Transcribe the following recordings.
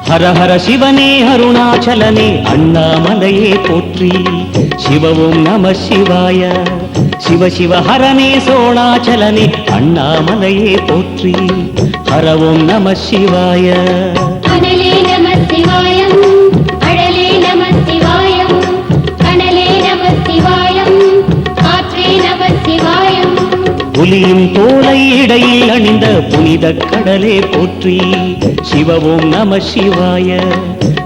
हर हर शिवने अरुणाचलने अण्णामलये pottery Shiv ओं नमः शिवाय शिव शिव हरने सोणाचलने अण्णामलये pottery हर ओं नमः शिवाय अनले नमः शिवाय अडले नमः शिवाय कनले नमः शिवाय कात्रे नमः शिवाय புலியும் தோளை இடையில் அணிந்த புனித கடலே போற்றி சிவ ஓம் நம சிவாய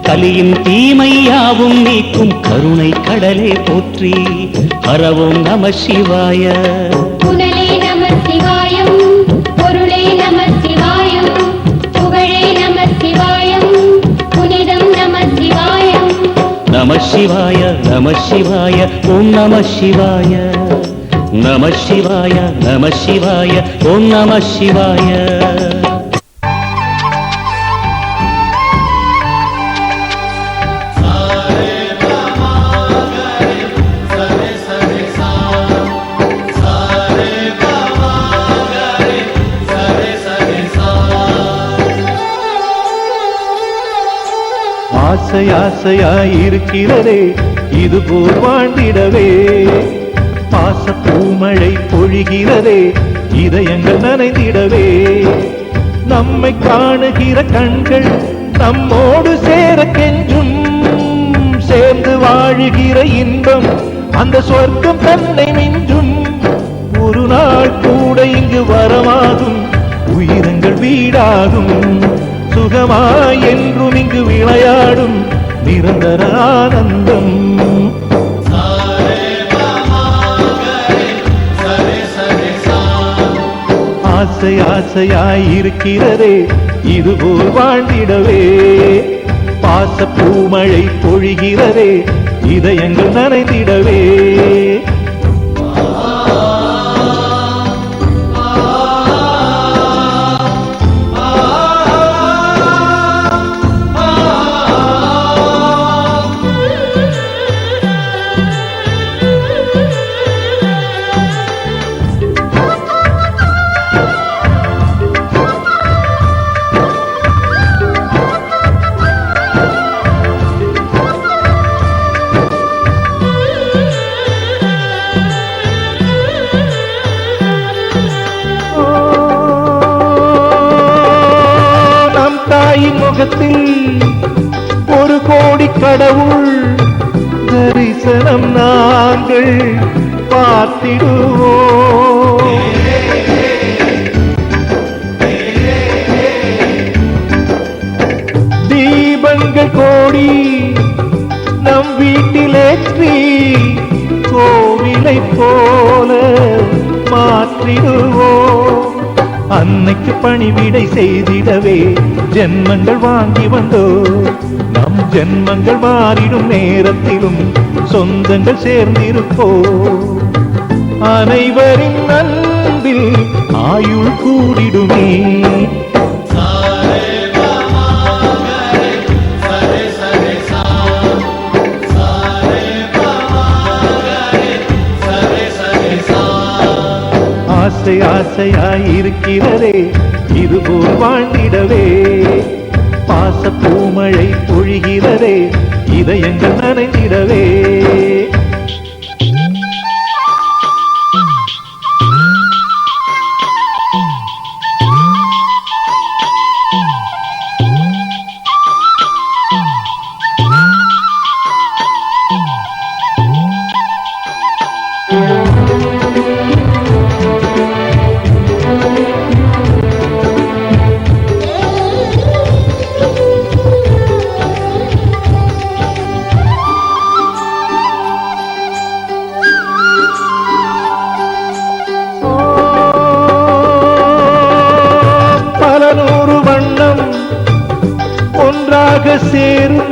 கலியின் தீமையாவும் நீக்கும் கருணை கடலே போற்றி ஹர ஓம் நம சிவாய புனலே நம சிவாயம் பொருளே நம சிவாயம் புகழே நம சிவாயம் புனிதம் நம சிவாயம் நம சிவாய நம சிவாய ஓம் நம சிவாய நம சிவாய நம சிவாய ஓம் நம சிவாய ஆசை ஆசையாயிருக்கிறதே இது போல் வாழ்ந்திடவே பாச பூமழை பொழிகிறதே இதயங்கள் நனைந்திடவே நம்மை காணுகிற கண்கள் நம்மோடு சேர கெஞ்சும் வாழுகிற இன்பம் அந்த சொர்க்கம் தன்னை மிஞ்சும். ஒரு நாள் கூட இங்கு வரமாகும், உயிரங்கள் வீடாகும். சுகமாய் என்றும் இங்கு விளையாடும் நிரந்தர ஆனந்தம். ஆசை ஆசையாய் இருக்கிறதே இதுபோல் வாழ்ந்திடவே. பாச பூமழை பொழிகிறதே இதயங்கள் நனைந்திடவே. தாயின் முகத்தில் ஒரு கோடி கடவுள் தரிசனம் நாங்கள் பார்த்திடுவோம். தீபங்கள் கோடி நம் வீட்டிலேற்றி கோவிலை போல மாற்றிடுவோம். அன்னைக்கு பணிவிடை செய்திடவே ஜென்மங்கள் வாங்கி வந்தோ. நம் ஜென்மங்கள் மாறிடும் நேரத்திலும் சொந்தங்கள் சேர்ந்திருப்போ. அனைவரின் அன்பில் ஆயுள் கூடிடுமே. ஆசை ஆசையாய் இருக்கிறதே இதுபோல் வாழ்ந்திடவே. பாச பூமழை பொழிகிறதே இதயங்கள் நனைந்திடவே. ஒன்றாக சேரும்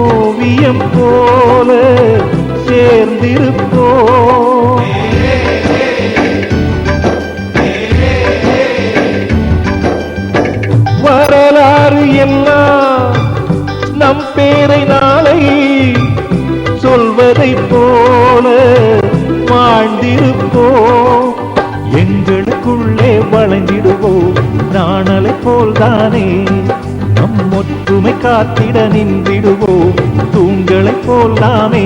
ஓவியம் போல சேர்ந்திருப்போம். வரலாறு எல்லாம் நம் பேரை நாளை சொல்வதை போல வாழ்ந்திருப்போம். எங்களுக்குள்ளே வளைந்திடுவோம் நாணலை போல்தானே. நம் ஒற்றுமை காத்திட நின்றிடுவோம் தூண்களை போல்லாமே.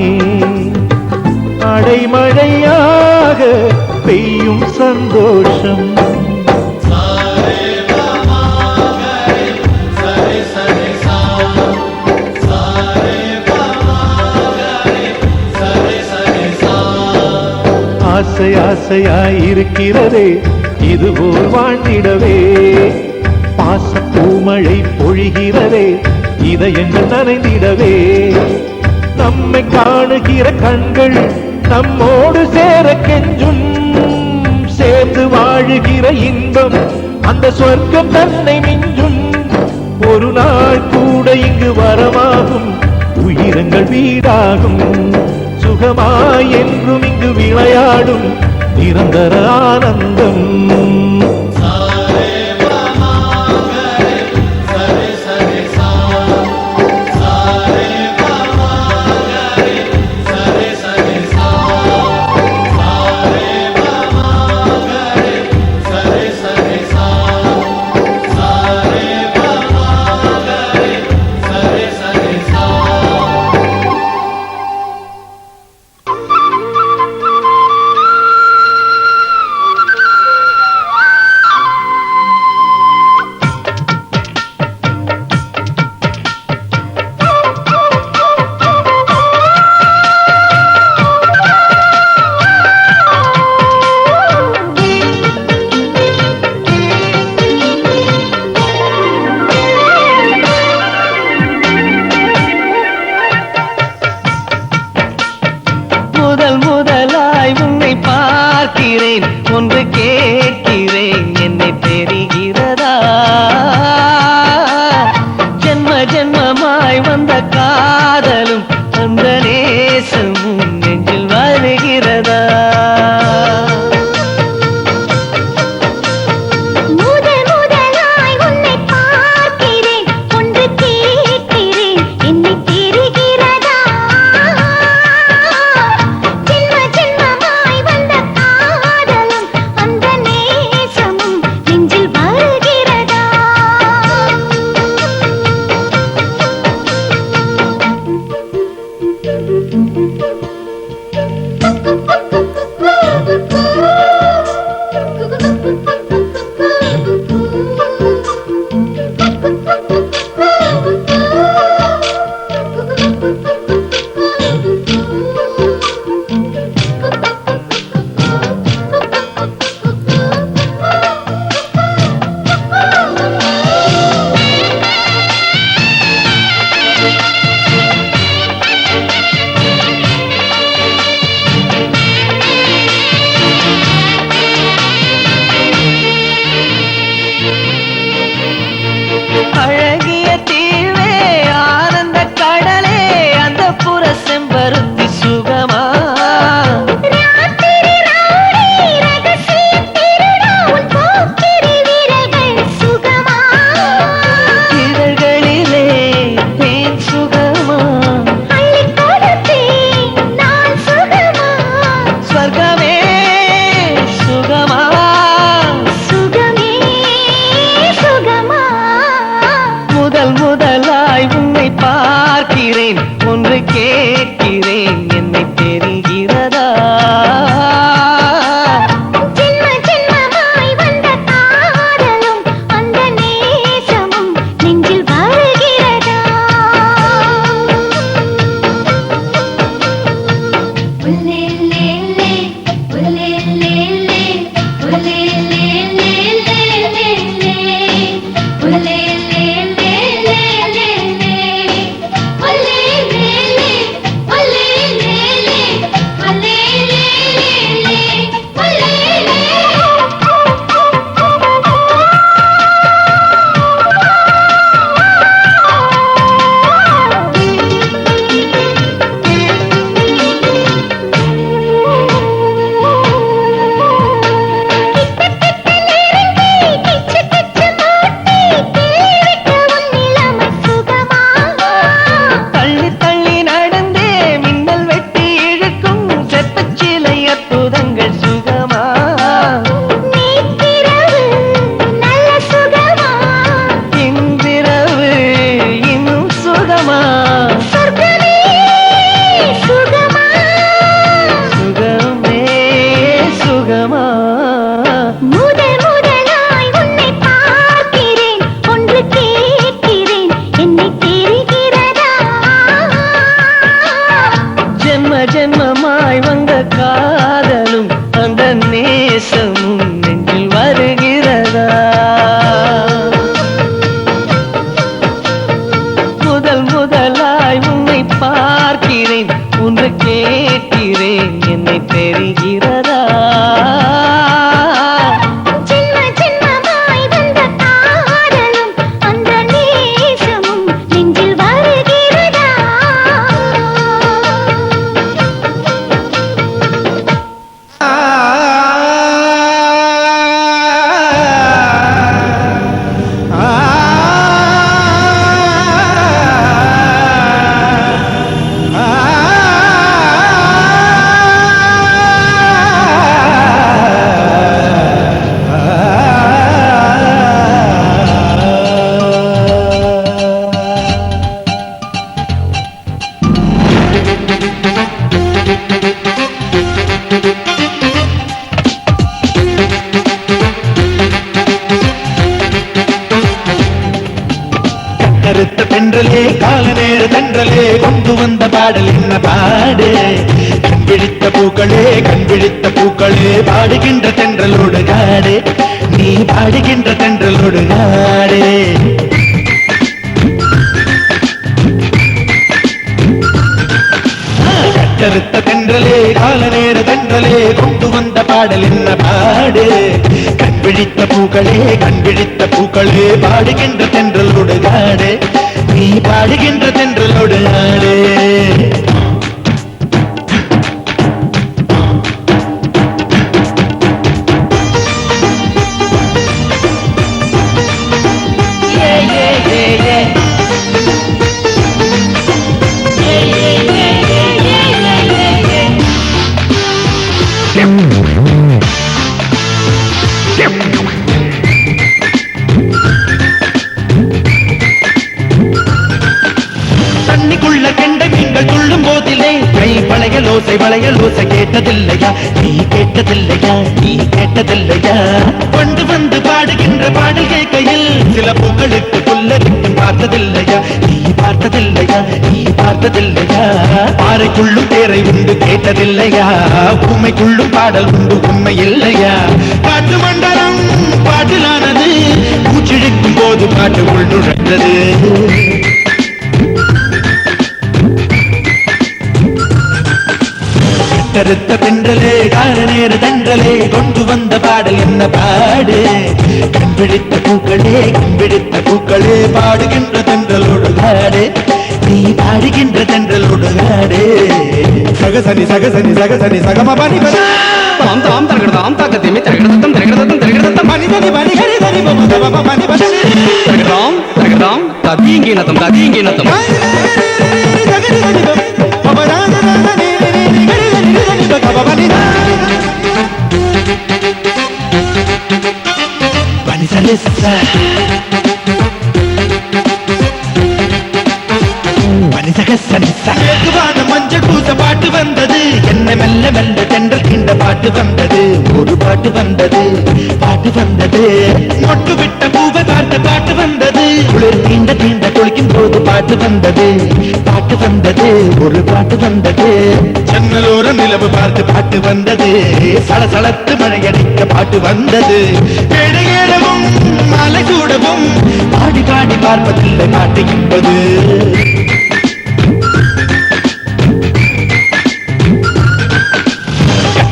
அடைமழையாக பெய்யும் சந்தோஷம். ஆசை ஆசையாய் இருக்கிறதே இதுபோல் வாழ்ந்திடவே. பாச பூமழை பொழிகிறதே இதயங்கள் நனைந்திடவே. நம்மை காணுகிற கண்கள் நம்மோடு சேர கெஞ்சும். சேர்ந்து வாழுகிற இன்பம் அந்த சொர்க்கம் தன்னை மிஞ்சும். ஒரு நாள் கூட இங்கு வரமாகும், உயிரங்கள் வீடாகும். சுகமாய் என்றும் இங்கு விளையாடும் நிரந்தர ஆனந்தம். பார்க்கிறேன் ஒன்று கேட்கிறேன் என்னை தெரிகிறதா ஜென்ம ஜென்மமாய் வந்த காதலும் அந்த நேசமும் நெஞ்சில் வருகிறதா உல்லேலேலே உல்லேலேலே உல்லேலேலே ஜென்மமாய் வந்த காதலும் அந்த நேசமும் நெஞ்சில் வருகிறதா முதல் முதலாய் உன்னை பார்க்கிறேன் ஒன்று கேட்கிறேன் என்னை தெரிகிறதா கருத்த தென்றலே கால நேர தென்றலே கொண்டு வந்த பாடல் என்ன பாடு கண் விழித்த பூக்களே பாடுகின்ற தென்றலோடு காடு நீ பாடுகின்ற தென்றலோடு காடு கருத்த தென்றலே கால நேர தென்றலே கொண்டு வந்த பாடல் என்ன பாடு கண் விழித்த பூக்களே பாடுகின்ற தென்றலோடு காடு நீ பாடுகின்ற தென்றலோடு காடு தண்ணிக்குள்ள கெண்ட நீங்கள் துள்ளும் போதிலே கை வளையலோசை கேட்டதில்லையா நீ கேட்டதில்லையா கொண்டு வந்து பாடுகின்ற பாடல் கேட்கையில் சில பூக்களுக்கு புல்லரிக்கும் பார்த்ததில்லையா நீ பார்த்ததில்லையா பாறைக்குள்ளும் தேரை உண்டு கேட்டதில்லையா ஊமைக்குள்ளும் பாடல் உண்டு உண்மை இல்லையா காட்டு மண்டலம் பாட்டிலானது பூச்சிழிக்கும் போது பாட்டு உள் நுழைந்தது கருத்த தென்றலே கால நேர தென்றலே கொண்டு வந்த பாடல் என்ன பாடு கண் விழித்த பூக்களே பாடுகின்ற தென்றலோடு காடு நீ பாடுகின்ற தென்றலோடு காடு சகசனி சகம பனி தாம் தாம் தரகடதாம் தாக்கத்திமி தரகடதத்தம் பனிதனி பனிகரி தனி பம பனி பனி தரகடதாம் ததீங்கினதம் Vanessa சனிசான மஞ்சள் பூச பாட்டு வந்தது, என்ன மெல்ல மெல்ல தென்றல் கிண்ட பாட்டு வந்தது, ஒரு பாட்டு வந்தது, பாட்டு வந்தது, மொட்டு விட்ட பூவை காட்ட பாட்டு வந்தது, குளிர் தீண்ட தீண்ட குளிக்கும் போது பாட்டு வந்தது, பாட்டு வந்தது, ஒரு பாட்டு வந்தது, ஜன்னலோர நிலவு பார்த்து பாட்டு வந்தது, சலசலத்து மழையடிக்க பாட்டு வந்தது, மேடையேறவும் மாலை சூடவும் பாடி பாடி பார்ப்பதில்லை பாட்டு என்பது.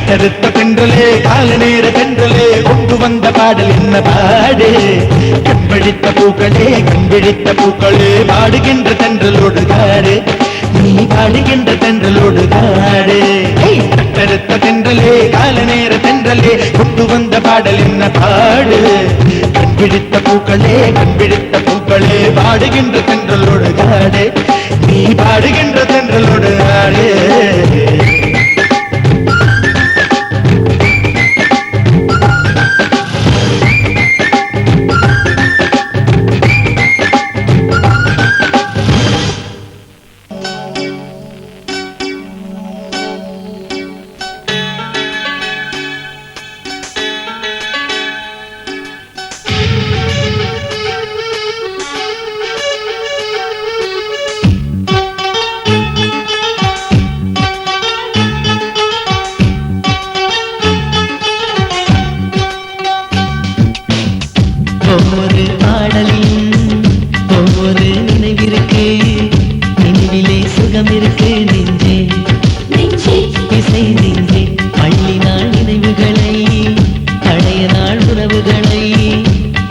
கட்டறுத்த தென்றலே கால நேர தென்றலே கொண்டு வந்த பாடல் என்ன பாடு, கண்பிழித்த பூக்களே கண்பிழித்த பூக்களே பாடுகின்ற தென்றலோடு காடு, நீ பாடுகின்ற தென்றலோடு காடு. கட்டறுத்த தென்றலே கால நேர தென்றலே கொண்டு வந்த பாடல் என்ன பாடு, கண்பிழித்த பூக்களே கண்பிழித்த பூக்களே பாடுகின்ற தென்றலோடு காடு, நீ பாடுகின்ற தென்றலோடு காடு. ஒவ்வொரு பாடலில் ஒவ்வொரு நினைவிருக்கு, நினைவிலே சுகம் இருக்கு நெஞ்சே இசை நெஞ்சே. பள்ளி நாள் நினைவுகளை பழைய நாள் உறவுகளை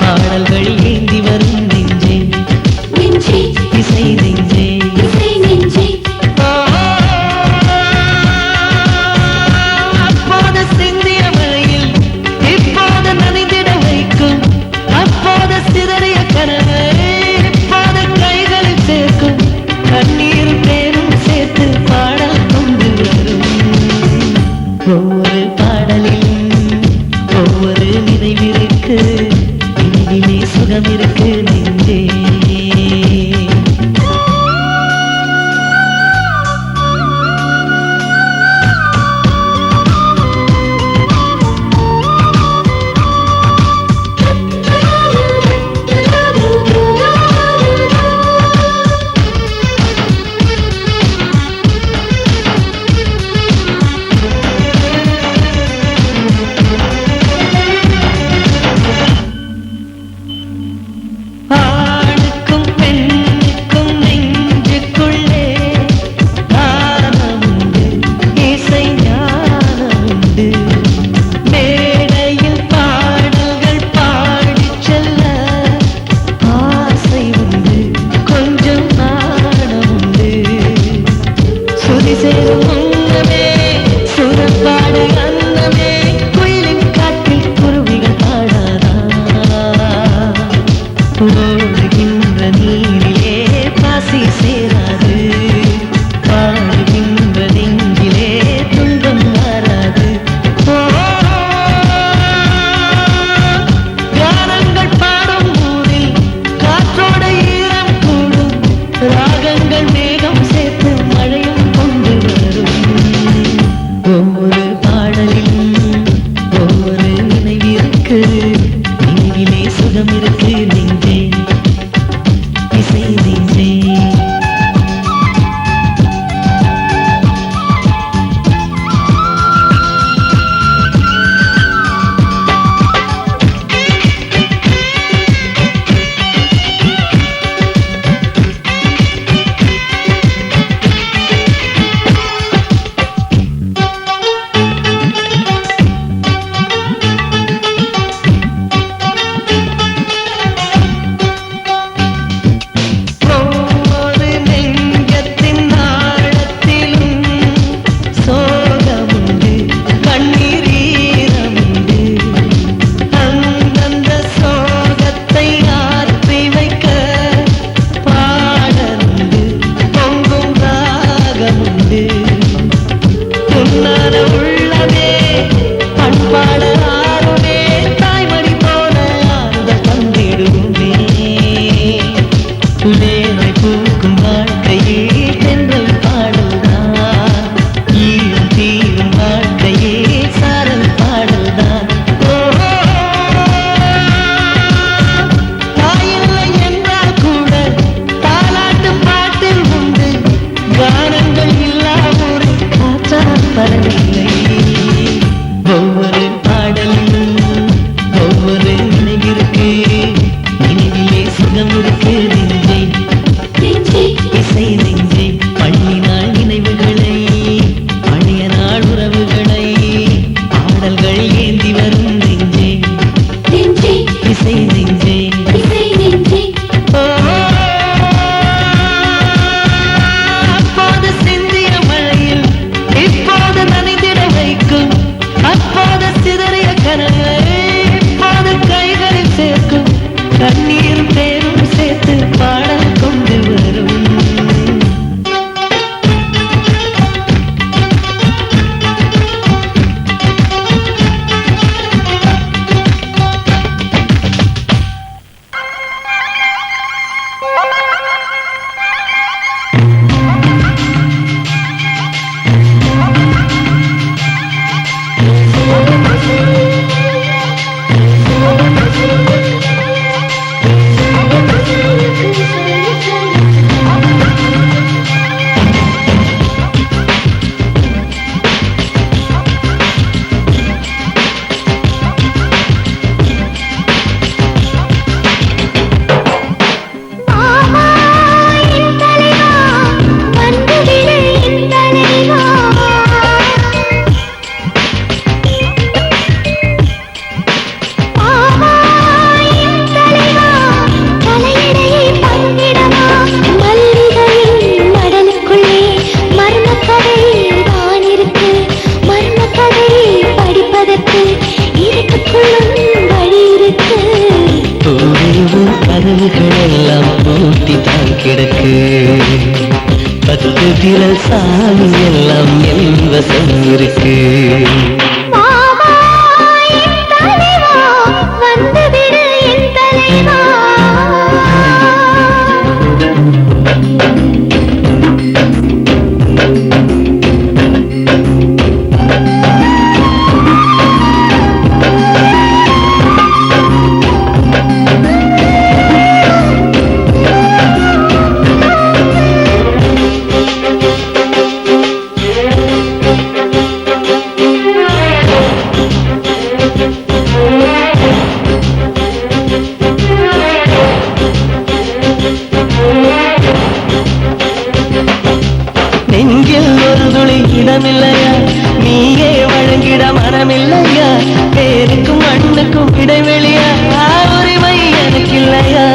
பாடல்கள் ஏந்தி வரும் நெஞ்சே இசை நெஞ்சே. அப்போது சிந்திய மழையில் இப்போது நனைந்திட வைக்கும், அப்போது சிதறிய கனவை இப்போது கைகளில் சேர்க்கும், கண்ணீர் பேரும் சேர்த்து பாடல் கொண்டு வரும். ஒவ்வொரு பாடலில் ஒவ்வொரு நினைவிருக்கு, நினைவிலே சுகம் இருக்கு நெஞ்சே. ஆணுக்கும் பெண்ணுக்கும் நெஞ்சுக்குள்ளே ஞானமுண்டு, இசை ஞானமுண்டு, மேடையில் பாடல்கள் பாடிச் செல்ல ஆசை உண்டு, கொஞ்சம் நாணமுண்டு, சுதி சேரும் முன்னமே சுரப்பாடு அன்னமே, குயிலின் காட்டில் குருவிகள் பாடாதா, ஓடுகின்ற நீரிலே பாசி சேராது, பாடுகின்ற நெஞ்சிலே துன்பம் மாறாது. கானங்கள் பாடும் ஊரில் காற்றோட ஈரம் கூடும், ராகங்கள் மேகம் சேர்த்து மழையும் கொண்டு வரும். ஒவ்வொரு பாடலில் ஒவ்வொரு நினைவிருக்கு, நினைவிலே சுகம் இருக்கு நெஞ்சே இசை நெஞ்சே. ஒவ்வொரு நெஞ்சத்தின் ஆழத்திலும் சோகமுண்டு, கண்ணீர் ஈரமுண்டு, அந்தந்த சோகத்தை ஆற்றி வைக்க பாடலுண்டு, பொங்கும் ராகமுண்டு, புன்னான உள்ளமே பண்பாட ஆறுமே, தாய்மடி போல ஆறுதல் தந்திடுமே, நேரை பூக்கும் வாழ்க்கையே தென்றல் சாமி எல்லாம் என் வசம் இருக்கு. வா, வா, என் தலைவா, வந்துவிடு என் தலைவா. நெஞ்சில் ஒரு துளி இடமில்லையா, நீயே வழங்கிட மனமில்லையா, பேருக்கும் மண்ணுக்கும் இடைவெளியா, உரிமை எனக்கு இல்லையா.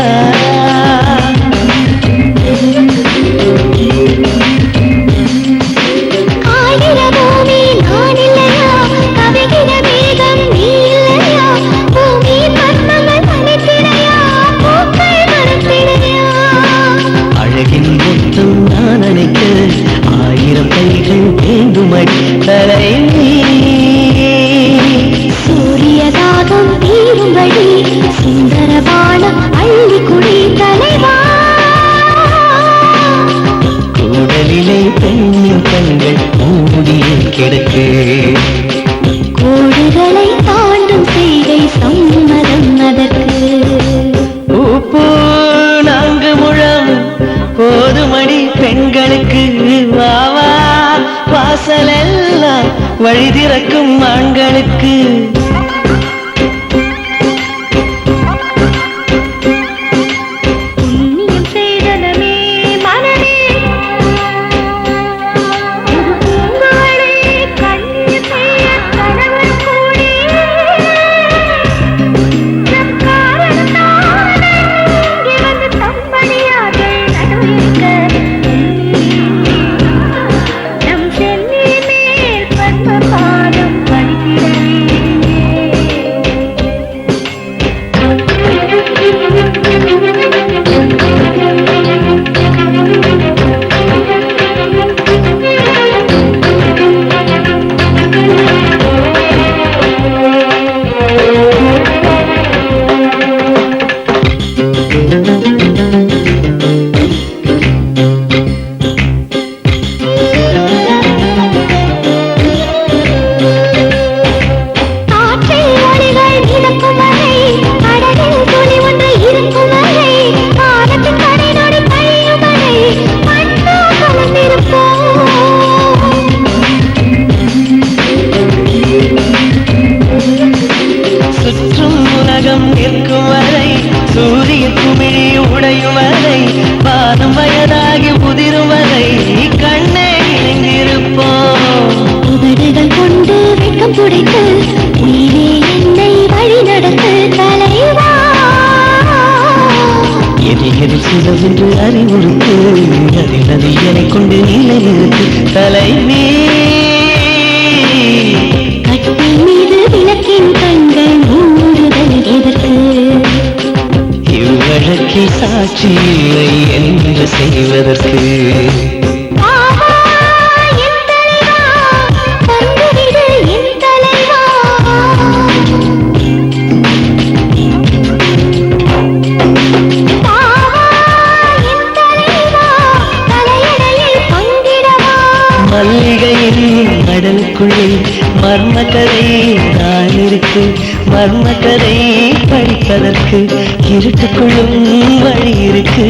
காய்கிற பூமி நான் இல்லையா, கவிகிற மேகம் நீ இல்லையா, பூமி பத்மங்கள் மணித்திடையா, பூக்கள் மரத்திடையா. அழகின் மொத்தம் நான் அணைக்க ஆயிரம் கைகள் வேண்டுமடி தலைவி. சூரியதாகம் தீரும்படி சுந்தரபானம் அள்ளி குடி தலைவா. கூடலிலே பெண்ணின் கண்கள் மூடியே கிடக்கு. கோடுகளை தாண்டும் செய்கை சம்மதம் அதற்கு. பூ நான்கு முழம் போதுமடி பெண்களுக்கு. வாவா வாசலெல்லாம் வழி திறக்கும் ஆண்களுக்கு. புண்ணியம் செய்தனமே மனமே, பூங்கோளே கண்ணியம் செய்ய கணவன் கூடி. நம் காரணத்தாலே இங்கே வந்து தம்படியார்கள் நடுவிக்க. நம் சென்னி மேல் பத்ம பாதம் படிக்கிறே. காற்றில் ஒளிகள் மிதக்கும் வரை, கடலில் துளி ஒன்று இருக்கும் வரை, காலத்தின் கடை நொடி கழியும் வரை, மண்ணா கலந்திருப்போம். சுற்றும் உலகம் நிற்கும் வரை, சூரிய குமிழி உடையும் வரை, பாதம் வயதாகி புதிரும் வரை, கண்ணே இணைந்திருப்போம். உதடுகள் கொண்டு வெட்கம் துடைத்து நீரே என்னை வழி நடத்து தலைவா. எது சிலவென்று அறிவுறுத்து, அதில் அது என்னை கொண்டு நிலைநிறுத்து தலைவி. கட்டில் மீது விளக்கின் கண்கள் மூடுதல் எதற்கு? இவ்வழக்கில் சாட்சி இல்லை என்று செய்வதற்கு. வா, வா, என் தலைவா, வந்துவிடு என் தலைவா. வா, வா, என் தலைவா, தலையணையில் பங்கிடவா. மல்லிகையின் கடலுக்குள்ளே மர்மக்கதை நான் இருக்கு. மர்மக்கதை படிப்பதற்கு இருட்டுக்குள்ளும் வழி இருக்கு.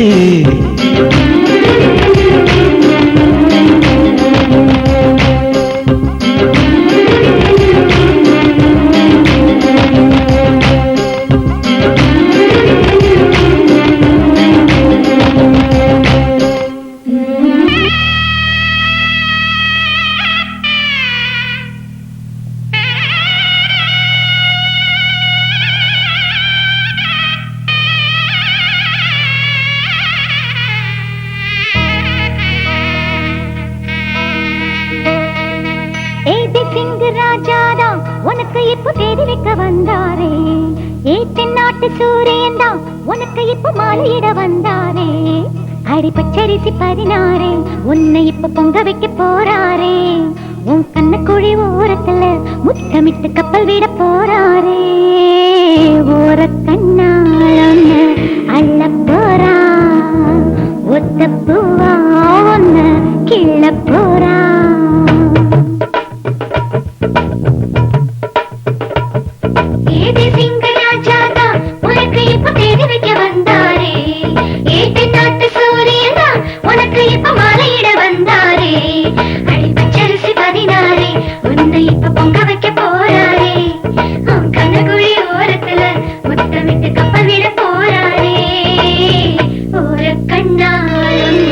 உனக்கு இப்ப தேடி வைக்க வந்தாரே, ஏ தென்னாட்டு சூரியன் தான் உனக்கு இப்ப மாலையிட வந்தாரே. அடி பச்சரிசி 16 உன்னை இப்ப பொங்க வைக்க போறாரே உன் கண்ண குழி ஓரத்துல முத்தமிட்டு கப்பல் விட போறாரே ஓர கண்ணால் அள்ள போறா ஒத்த பூவா ஒன்னு கிள்ள போறா ஏதே சிங்கராஜாதா உனக்கு இப்ப தேடி வைக்க வந்தாரே ஏதே நாட்டு சூரியனா உனக்கு இப்ப மாலையிட வந்தாரே அடி பச்சரிசி 16 உன்னை இப்ப பொங்க வைக்க போறாரே அவன் கண்ணகுழி ஓரத்துல முத்தமிட்டு கப்பல் விட போறாரே ஒரு கண்ணால்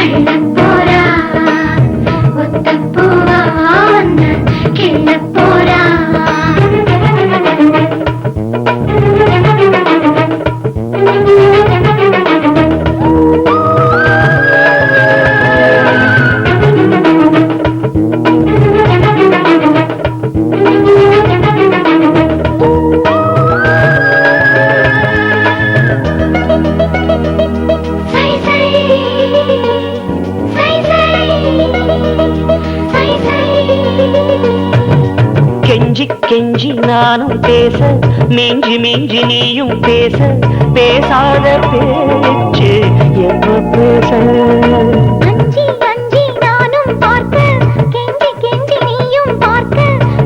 அள்ள போறா ஒத்த பூவா ஒன்னு கிள்ள போறா கெஞ்சி கெஞ்சி நானும் பேச மிஞ்சி மிஞ்சி நீயும் பேச பேசாத பேச்சு எப்ப பேச அஞ்சி அஞ்சி நானும் பார்க்க கெஞ்சி கெஞ்சி நீயும் பார்க்க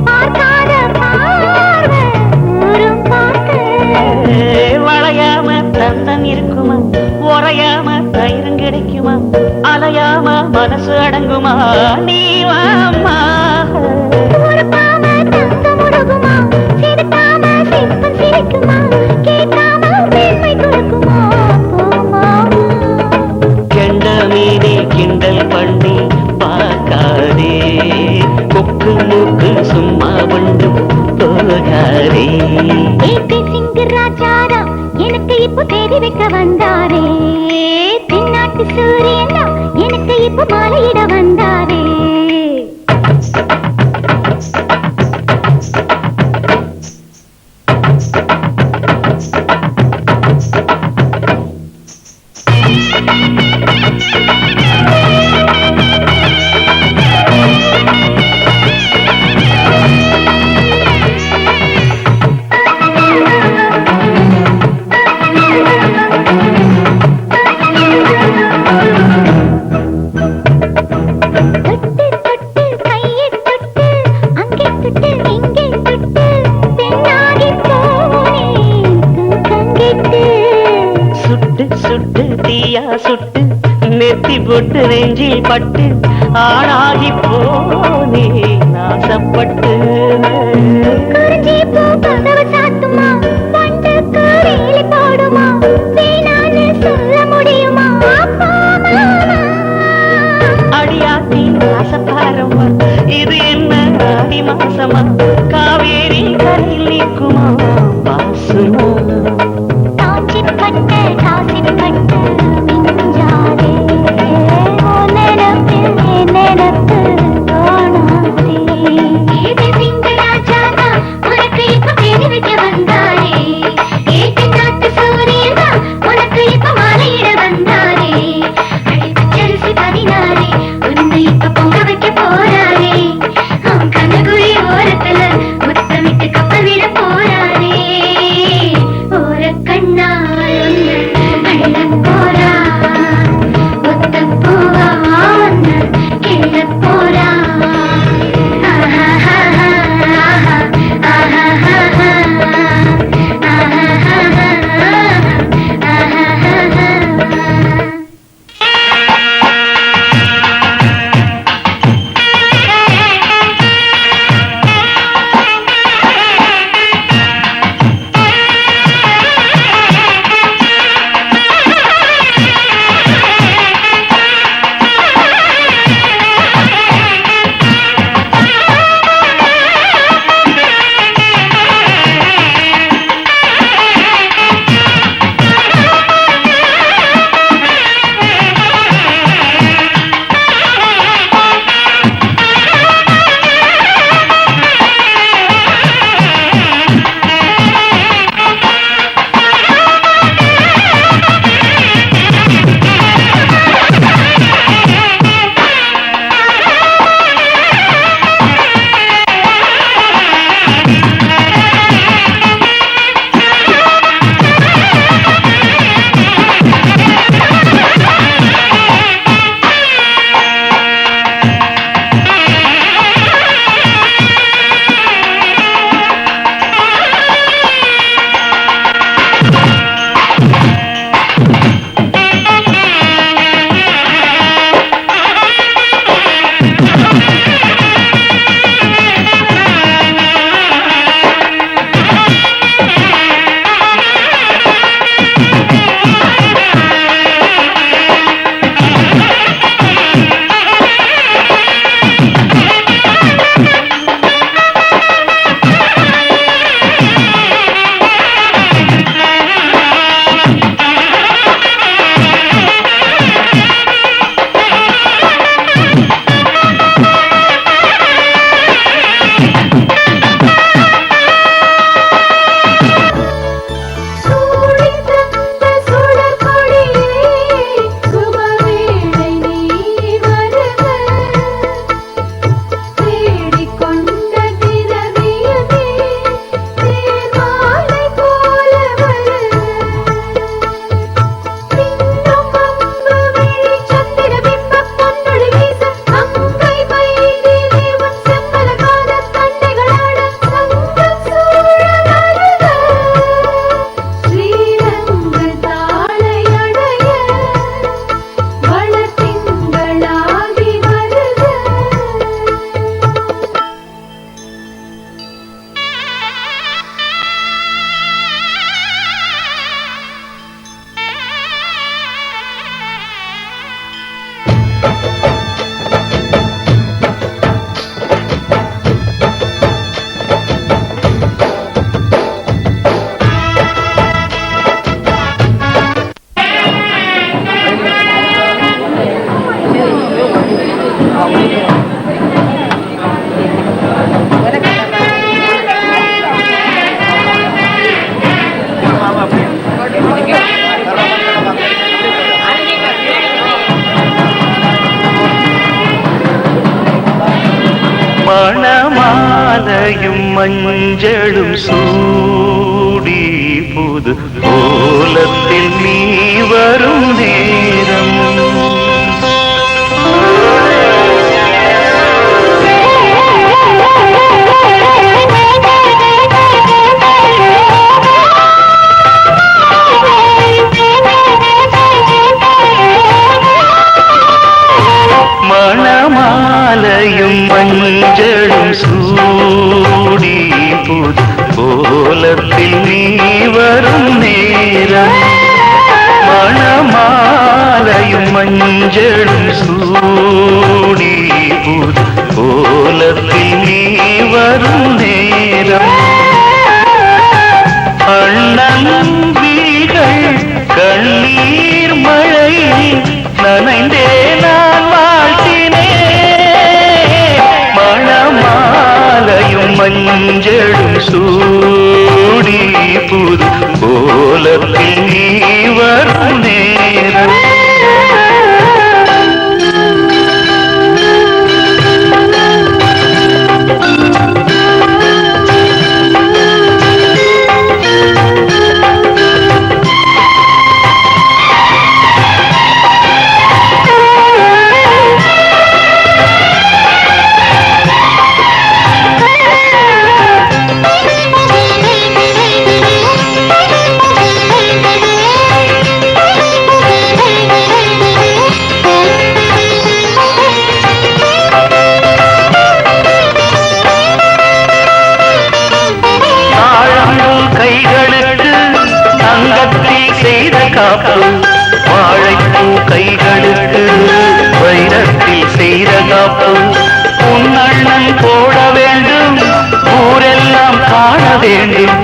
பார்க்காத பார்வை ஊரும் பார்க்க வளையாம தந்தம் இருக்குமா உறையாம தயிரும் கிடைக்குமா அலையாம மனசு அடங்குமா நீ வாம்மா உருப்பாம தங்கம் உருகுமா சிரிக்காம சிற்பம் சிரிக்குமா கேட்காம பெண்மை கொடுக்குமா போமா கெண்ட மீனே கிண்டல் பண்ணி பார்க்காதே கொக்கு மூக்கு சும்மா பண்ணு போகாதே ஏபி சிங்கராஜாரா எனக்கு இப்போ தேடி வைக்க வந்தாரே தென்னாட்டு சூரியனா எனக்கு இப்போ மாலையிட வந்தாரே சுட்டு தீயா சுட்டு நெத்தி போட்டு நெஞ்சில் பட்டு ஆளாகி போனே நாசப்பட்டு குறிஞ்சி பூ கதவ சாத்துமா பண்டு கோரிலி போடுமா வேணான்னு சொல்ல முடியுமா அடியாத்தி ஆசப்பாரம்மா இது என்ன ஆடி மாசமா காவேரி கரையில் நிற்குமா பாசுமா காஞ்சி பட்டு காசி பட்டு மிஞ்சாதே நினப்பு நினப்பு தோணாதே ஏதே சிங்கராஜாதா உனக்கு இப்ப தேடி வைக்க வந்தாரே ஏதே நாட்டு சூரியனா உனக்கு இப்ப மாலையிட வந்தாரே அடி பச்சரிசி 16 உன்னை இப்ப பொங்க வைக்க போறாரே அவன் கண்ணகுழி ஓரத்துல முத்தமிட்டு கப்பல் விட போறாரே மணமாலையும் மஞ்சளும் சூடி புது கோலத்தில் நீ வரும் நேரம் மணமாலையும் மஞ்சளும் சூடி புது கோலத்தில் நீ வரும் நேரம் மணமாலையும் மஞ்சளும் சூடி புது கோலத்தில் நீ வரும் நேரம் அண்ணன்கள் கண்ணீர் மழையில் நனைந்தே நான் வாழ்த்தினேன் மணமாலையும் மஞ்சளும் சூடி புது கோலத்தில் நீ வரும் நேரம் வாழைப்பூ கைகளுக்கு வைரத்தில் செய்த காப்பு உன்னண்ணன் போட வேண்டும் ஊரெல்லாம் காண வேண்டும்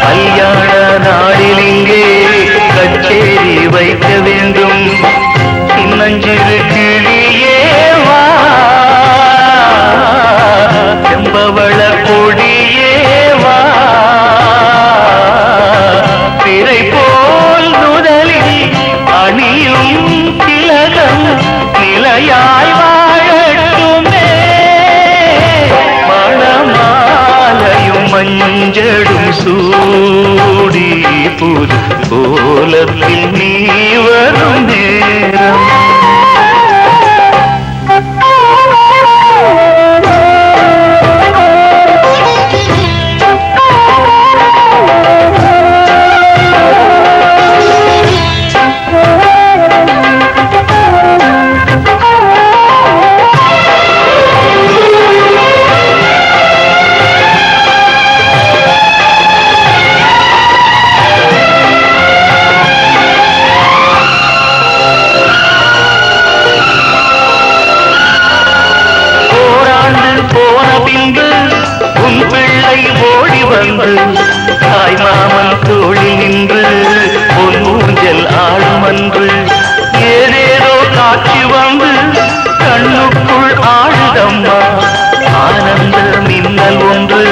கல்யாண நாளில் இங்கே கச்சேரி வைக்க வேண்டும் சின்னஞ்சிறு கிளியே வா செம்பவள கொடியே வா பிறை போல் அணியும் திலகம் நிலையாய் வாழட்டுமே மணமாலையும் மஞ்சளும் சூடி புது கோலத்தில் நீ வரும் நேரம் தாய் மாமன் தோழி நின்று பொன்னூஞ்சல் ஆடுமன்று ஏதேதோ காட்சி வந்து கண்ணுக்குள் ஆடுதம்மா ஆனந்த மின்னல் ஒன்று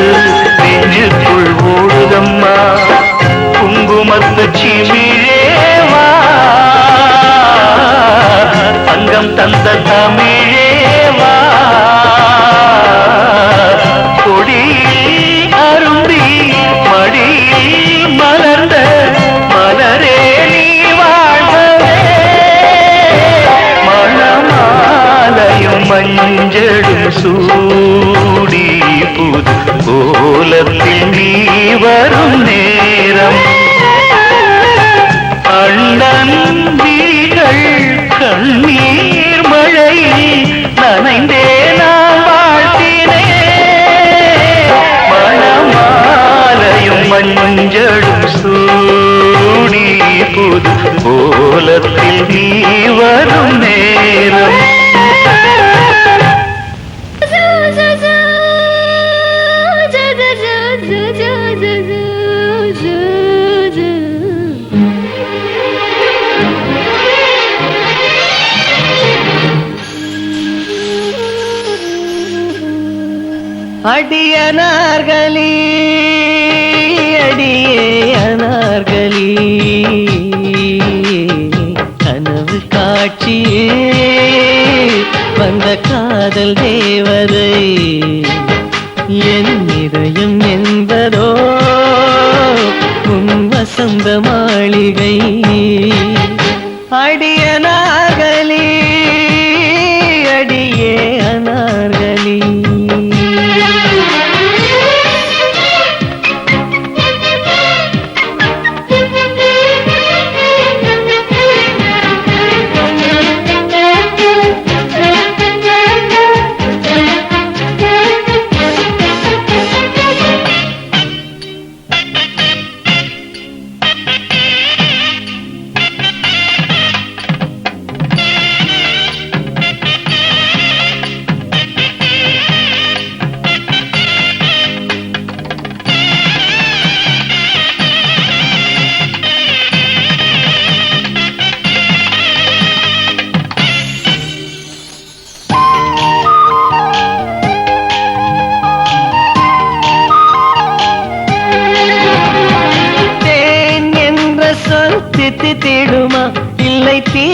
நெஞ்சுக்குள் ஓடுதம்மா குங்குமத்து சிமிழேவா தங்கம் தந்த தமிழேவா கொடி அரும்பி மடியில் மலர்ந்த மலரே நீ வாழ்கவே மணமாலையும் மஞ்சளும் சூடி புது கோலத்தில் நீ வரும் நேரம் அண்ணன் விழிகள் கண்ணீர் மழையில் நனைந்தே நான் வாழ்த்தினேன் மணமாலையும் மஞ்சளும் சூடி புது கோலத்தில் நீ வரும் நேரம் அடியனார்களே அடியே அனார்களே கனவு காட்சியே வந்த காதல் தேவதை என் இதயம் என்பதோ உன் வசந்த மாளிகை அடியனாகலி அடியே அனார்களி தித்திடுமா இல்லை தீ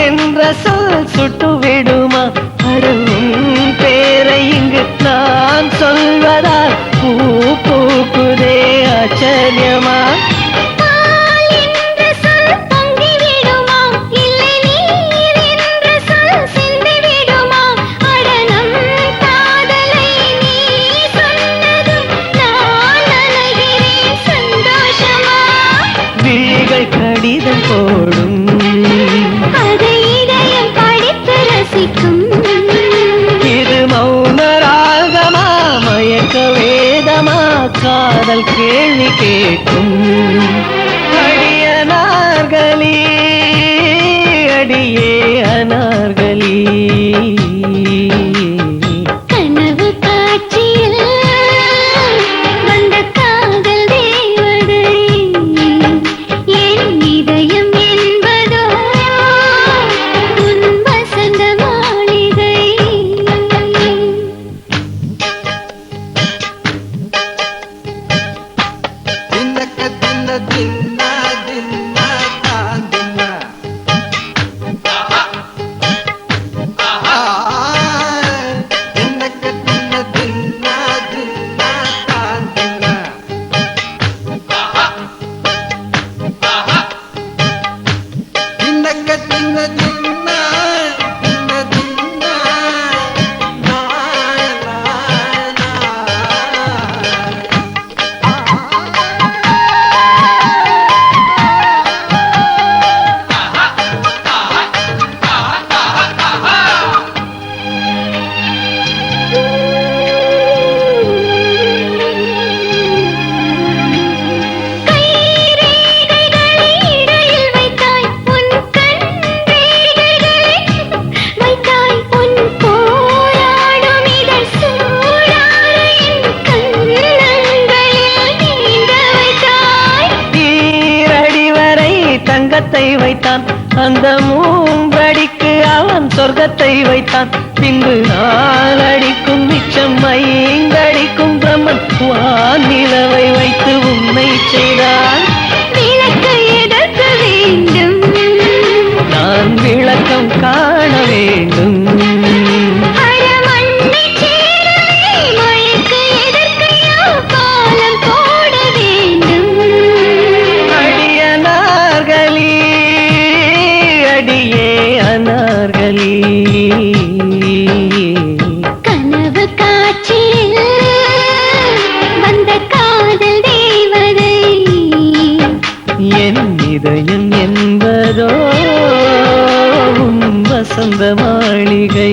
என்ற சொல் சுட்டு விடுமா அருளும் பேரை இங்கு நான் சொல்வதால் பூ பூக்குதே ஆச்சரியமா கடிதம் போடும் அதை இதயம் படித்து ரசிக்கும் இது மௌன ராகமா மயக்க வேதமா காதல் கேள்வி கேட்கும் அடியனார்களி அடியே அனார்களி கனவு காட்சியில் வந்த காதல் தேவதை என் இதயம் என்பதோ உன் வசந்த மாளிகை வைத்தான் அந்த மூன்றடிக்கு அவன் சொர்க்கத்தை வைத்தான் பின்பு நாலடிக்கும் மிச்சம் ஐந்தடிக்கும் பிரம்மன் வானிலவை வைத்து உண்மை செய்தான் விளக்கை எதற்க வேண்டும் நான் விளக்கம் காண வேண்டும் கனவு காட்சியில் வந்த காதல் தேவதை என் இதயம் என்பதோ உன் வசந்த மாளிகை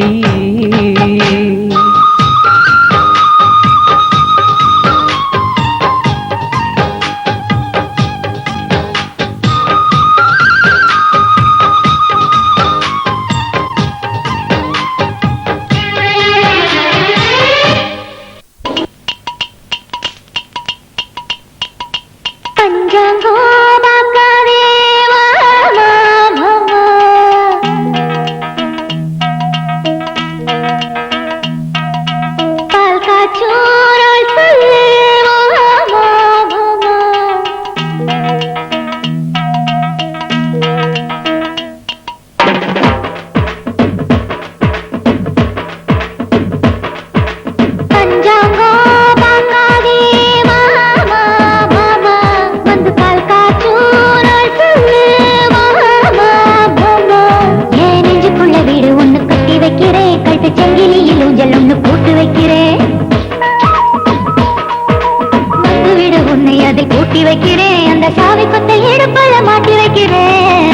வைக்கிறேன் அந்த சாவி கொத்தை இடுப்புல மாட்டி வைக்கிறேன்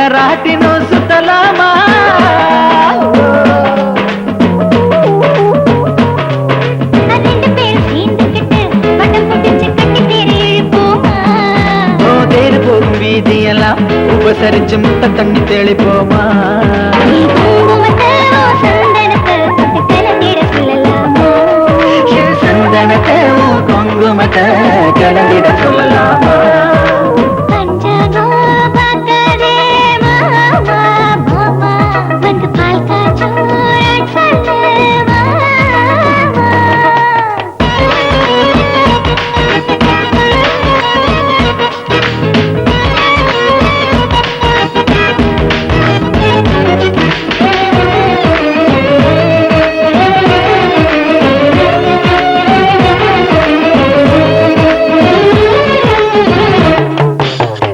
ராட்டினோ சுத்தலாமா தேடு போகும் வீதியெல்லாம் உபசரிச்சு முட்டை தண்ணி தெளிப்போமா சந்தனத்தை குங்குமத்தை கலந்திட சொல்லலாமா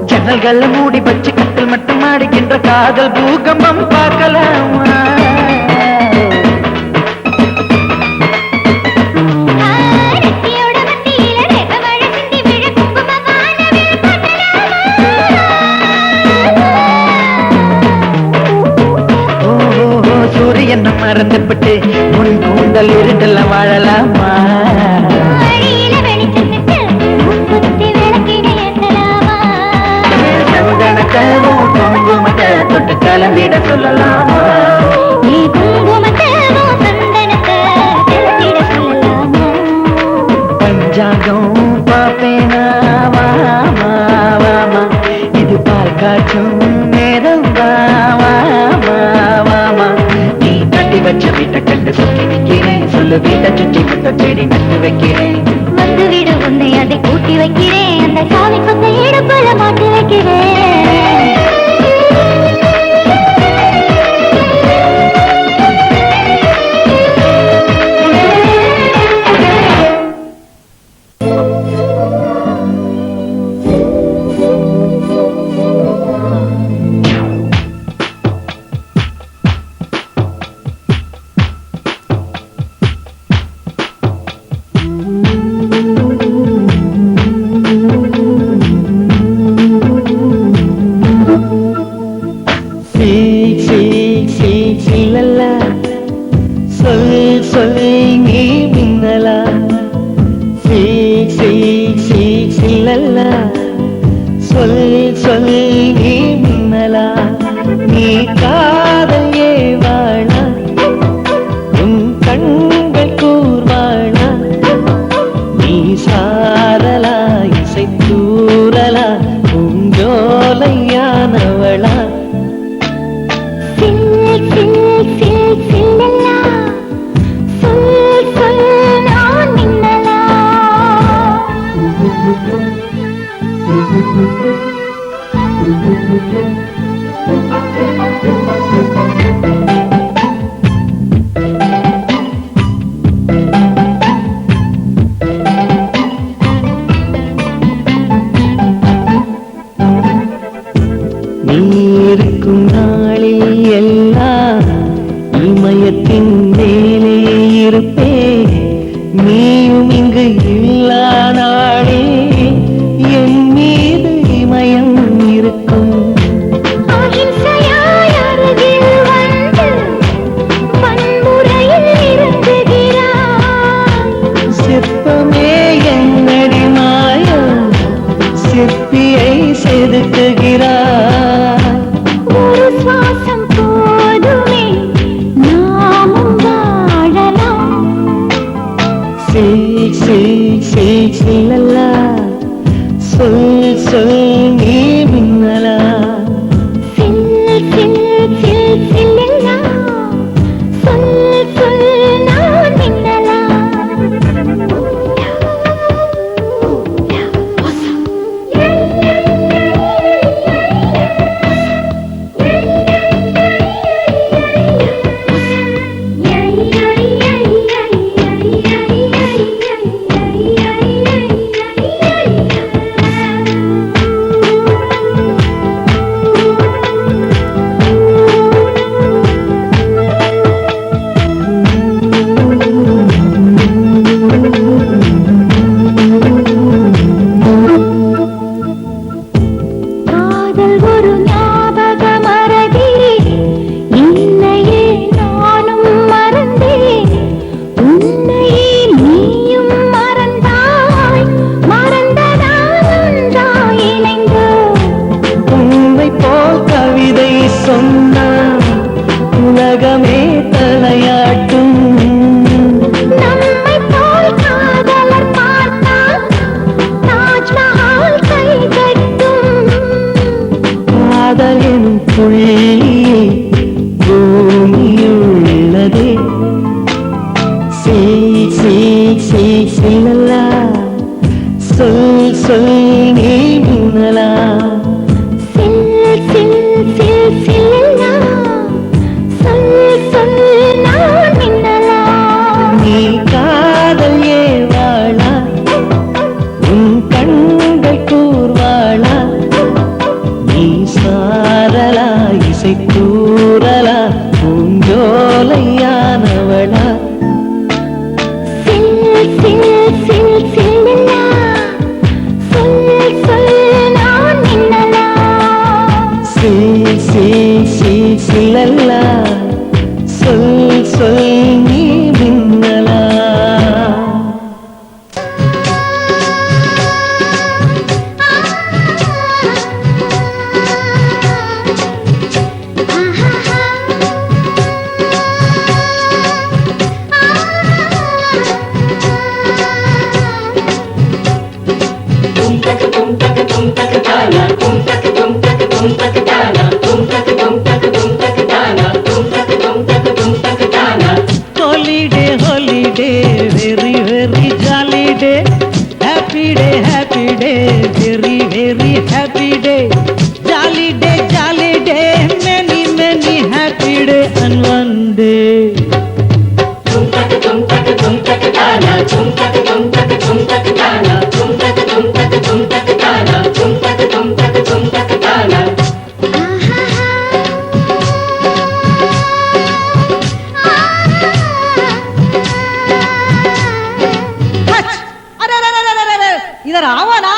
ஜன்னல்கள் மூடி வச்சு கட்டில் மட்டும் ஆடுகின்ற காதல் பூகம்பம் பார்க்கலாமா சூரியன் மறந்துபட்டு உன் கூந்தல் இருட்டல்ல வாழலாமா குங்குமத்தை தொட்டு கலந்திட சொல்லலாமா நீ குங்குமத்தை சந்தனத்தை கலந்திட சொல்லலாமா பஞ்சாங்கம் பாப்பேனா வாமா வாமா இது பால் காற்றும் நேரம் வாமா வாமா நீ தட்டி வச்ச வீட்டை கண்டு சுற்றி வைக்கிறேன் சொல்லு வீட்டை சுற்றி முட்டை செடி நட்டு வைக்கிறேன் வந்து வீடு உன்னை அதை கூட்டி வைக்கிறேன் அந்த சாமி கொத்த இடுப்புல மாட்டி வைக்கிறேன் சொல் நீ மின்னலா சில் சில் சில் சில்லெல்லாம் சொல் சொல் நான் மின்னலா காதல் ஒரு ஞாபக மறதி என்னையே நானும் மறந்தேன் உன்னையே நீயும் மறந்தாய் மறந்ததால் ஒன்றாய் இணைந்தோம் உண்மை போல் கவிதை சொன்னால் உலகமே தலையாட்டும் நம்மை போல் காதலர் பார்த்தால் தாஜ்மஹால் கை கட்டும் காதல் எனும் புள்ளி பூமியுள்ளதே சில்லலா சொல் சொல் நீ மின்னலா சில் சில் சில் சில்லெல்லாம் சொல் சொல் நான் மின்னலா நீ காதல் ஏவாளா உன் கண்கள் கூர்வாளா நீ சாரலா இசை கூறலா பூஞ்சோலையானவளா சில் சில் சில் சில்லெல்லாம் சொல் சொல் நான் மின்னலா சில்லல்லா சொல் சொல் நீ மின்னலா Holiday, holiday, very, very jolly day. Happy day, very, very happy day. Jolly day, many, many happy day and one day. इधर आओ ना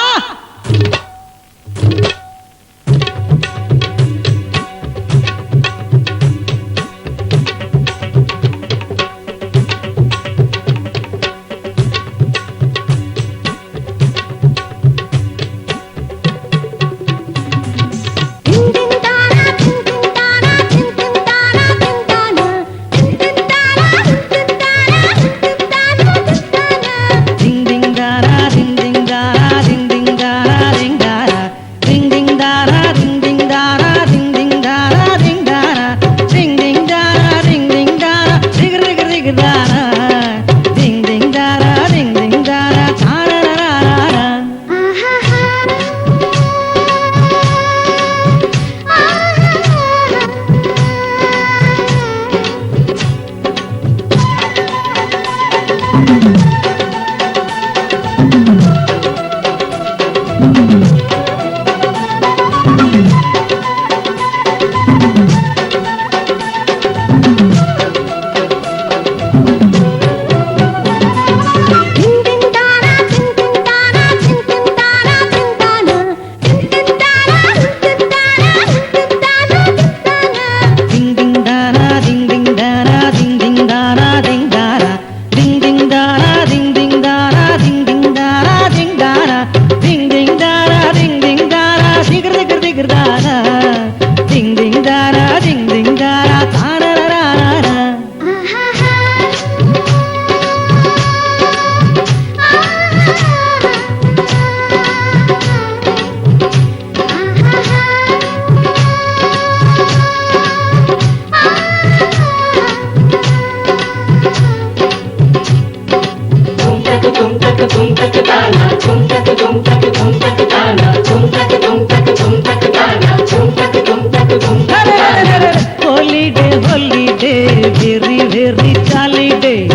Holiday, holiday, very, very jolly day.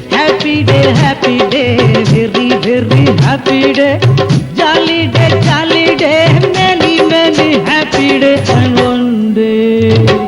Happy day, very, very happy day. Jolly day, many, many happy day and one day.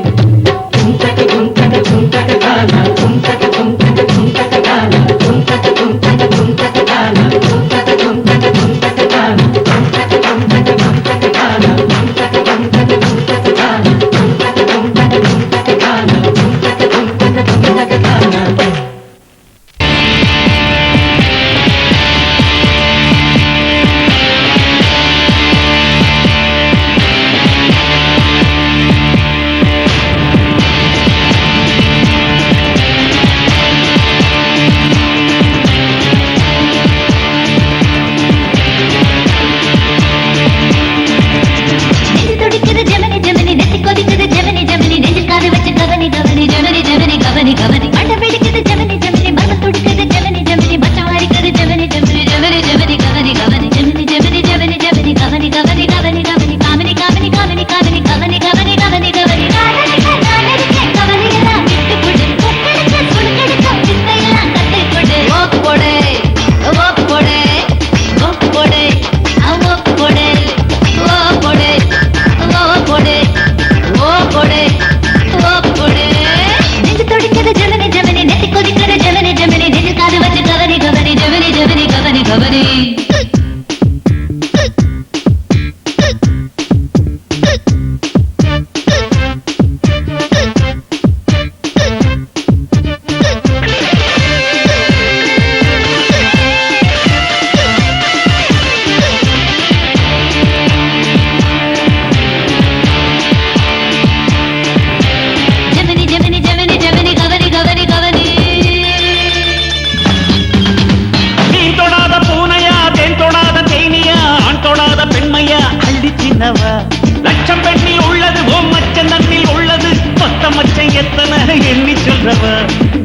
லட்சம் பெண்ணில் உள்ளது ஓம் மச்சன் தன்னில் உள்ளது மொத்த மச்சம் எத்தனை எண்ணி சொல்றவ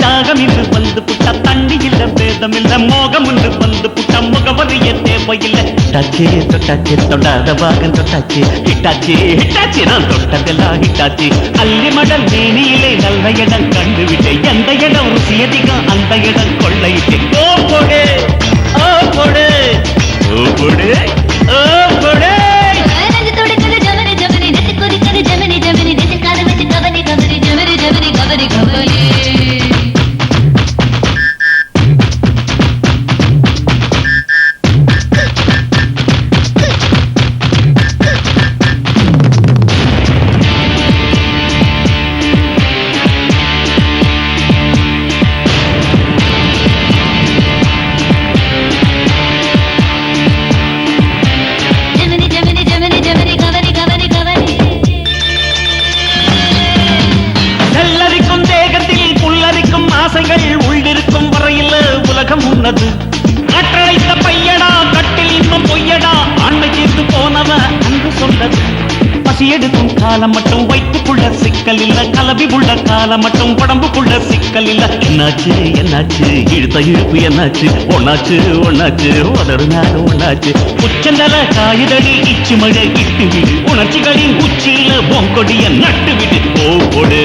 தாகம் இன்று வந்து புட்ட தண்ணி இல்ல பேதம் இல்ல மோகம் ஒன்று வந்து புட்ட முகவரிய தேவையில்லை டச்சு தொட்டாச்சு தொடாத பாகம் தொட்டாச்சு ஹிட்டாச்சு ஹிட்டாச்சு நான் தொட்டதெல்லாம் ஹிட்டாச்சு அள்ளி மடல் மேனியிலே நல்ல இடம் கண்டுவிட்டேன் எந்த இடம் ருசி அதிகம் அந்த இடம் கொள்ளையிட்டேன் ஓ போடு ஓ போடு ஓ போடு ஓ போடு உள்ளிருக்கும் வரையில் உலகம் உன்னது கற்றழைத்த பையடா கட்டில் இன்னும் பொய்யடா ஆண்மை தீர்த்து போனவ அன்று சொன்னது பசி எடுக்கும் காலம் மட்டும் வைத்துக்குள்ள சிக்கல் இல்ல கலவி உள்ள காலம் மட்டும் உடம்புக்குள்ள சிக்கல் இல்ல என்னாச்சு என்னாச்சு இழுத்த இழுப்பு என்னாச்சு ஒன்னாச்சு ஒன்னாச்சு உதறு நாடு ஒன்னாச்சு உச்சந்தல காயுதடி இச்சு மழை இட்டு விடு உணர்ச்சிகளின் உச்சியில பொங்கொடிய நட்டு விடு ஓ கொடு